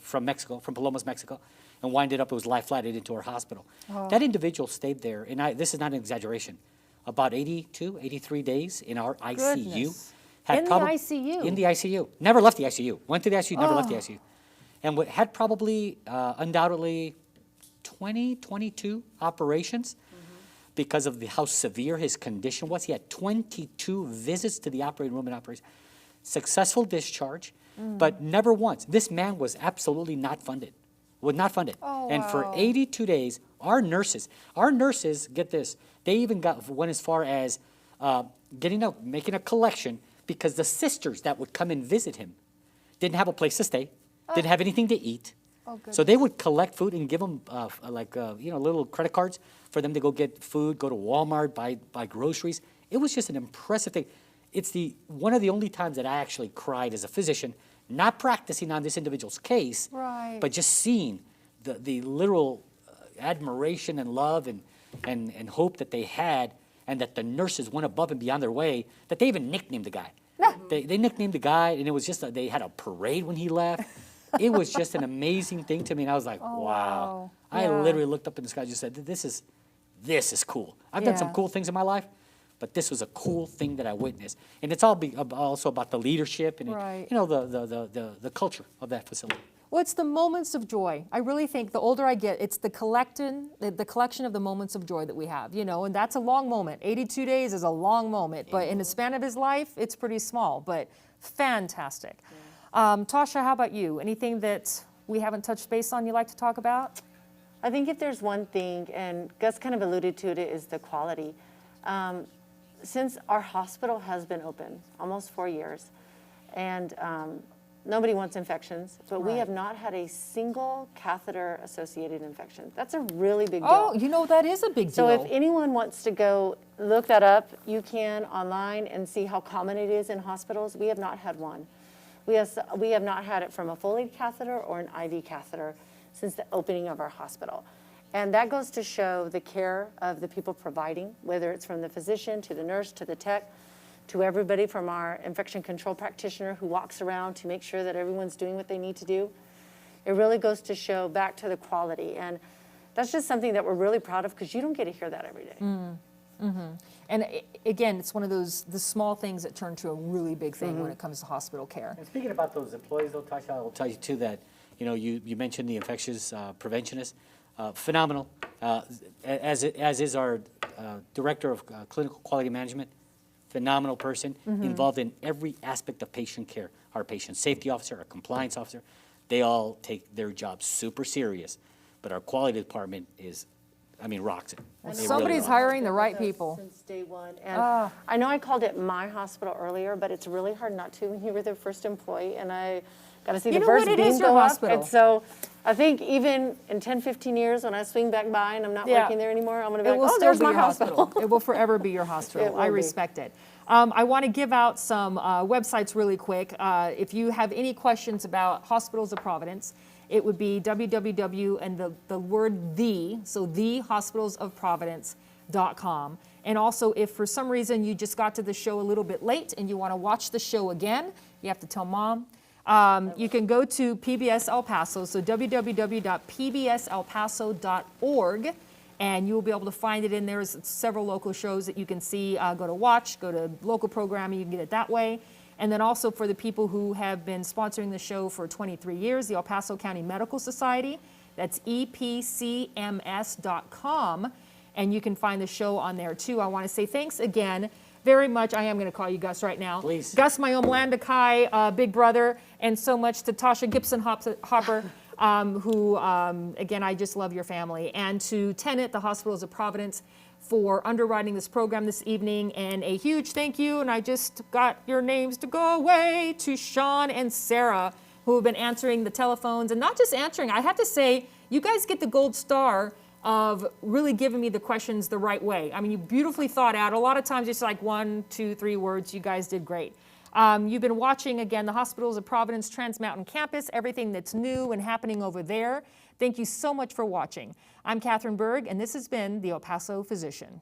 from Mexico, from Palomas, Mexico, and winded up, it was life flighted into our hospital. That individual stayed there, and this is not an exaggeration, about 82, 83 days in our ICU. Goodness. Had In the ICU? In the ICU. Never left the ICU. Went to the ICU, never left the ICU. And had probably, undoubtedly, 20, 22 operations because of how severe his condition was. He had 22 visits to the operating room and operation. Successful discharge, but never once. This man was absolutely not funded. Was not funded. Oh, and for wow. 82 days, our nurses, get this, they even went as far as making a collection because the sisters that would come and visit him didn't have a place to stay, didn't have anything to eat. Oh, So they would collect food and give them little credit cards for them to go get food, go to Walmart, buy groceries. It was just an impressive thing. It's one of the only times that I actually cried as a physician, not practicing on this individual's case, Right. but just seeing the literal admiration and love and hope that they had, and that the nurses went above and beyond their way, that they even nicknamed the guy. They nicknamed the guy, and it was just they had a parade when he left. It was just an amazing thing to me, and I was like, wow. wow. I Yeah. literally looked up in the sky and just said, this is cool. I've done some Yeah. cool things in my life, but this was a cool thing that I witnessed. And it's also about the leadership and Right. the culture of that facility. Well, it's the moments of joy. I really think the older I get, it's the collection of the moments of joy that we have, and that's a long moment. 82 days is a long moment, but in the span of his life, it's pretty small, but fantastic. Tasha, how about you? Anything that we haven't touched base on you'd like to talk about? I think if there's one thing, and Gus kind of alluded to it, is the quality. Since our hospital has been open almost 4 years, and nobody wants infections, but we Right. have not had a single catheter-associated infection. That's a really big deal. Oh, that is a big deal. So if anyone wants to go look that up, you can online and see how common it is in hospitals. We have not had one. We have not had it from a Foley catheter or an IV catheter since the opening of our hospital. And that goes to show the care of the people providing, whether it's from the physician to the nurse to the tech, to everybody from our infection control practitioner who walks around to make sure that everyone's doing what they need to do. It really goes to show back to the quality. And that's just something that we're really proud of because you don't get to hear that every day. And again, it's one of the small things that turn to a really big thing when it comes to hospital care. And speaking about those employees, though, Tasha, I will tell you too that you mentioned the infectious preventionist, phenomenal. As is our director of clinical quality management, phenomenal person, involved in every aspect of patient care. Our patient safety officer, our compliance officer, they all take their job super serious. But our quality department rocks it. They really Somebody's rock it. hiring the right people. Since day one. And I know I called it my hospital earlier, but it's really hard not to when you were the first employee, and I got to see You the know first what? It beam is your go up. hospital. And so I think even in 10, 15 years when I swing back by and I'm not Yeah. working there anymore, I'm going to be It like, will oh, still there's be my your hospital. It will forever be your hospital. It will I be. respect it. I want to give out some websites really quick. If you have any questions about Hospitals of Providence, it would be www and the word the, so thehospitalsofprovidence.com. And also, if for some reason you just got to the show a little bit late and you want to watch the show again, you have to tell Mom. You can go to PBS El Paso, so www.pbselpaso.org, and you'll be able to find it in there. There's several local shows that you can see. Go to watch, go to local programming, you can get it that way. And then also for the people who have been sponsoring the show for 23 years, the El Paso County Medical Society, that's epcms.com, and you can find the show on there too. I want to say thanks again very much. I am going to call you Gus right now. Please. Gus, my Omlanda Kai, big brother, and so much to Tasha Gibson Hopper, who, again, I just love your family, and to Tenet, the Hospitals of Providence, for underwriting this program this evening, and a huge thank you, and I just got your names to go away, to Sean and Sarah, who have been answering the telephones, and not just answering, I have to say, you guys get the gold star of really giving me the questions the right way. I mean, you beautifully thought out. A lot of times it's like 1, 2, 3 words. You guys did great. You've been watching, again, the Hospitals of Providence Trans Mountain Campus, everything that's new and happening over there. Thank you so much for watching. I'm Catherine Berg, and this has been the El Paso Physician.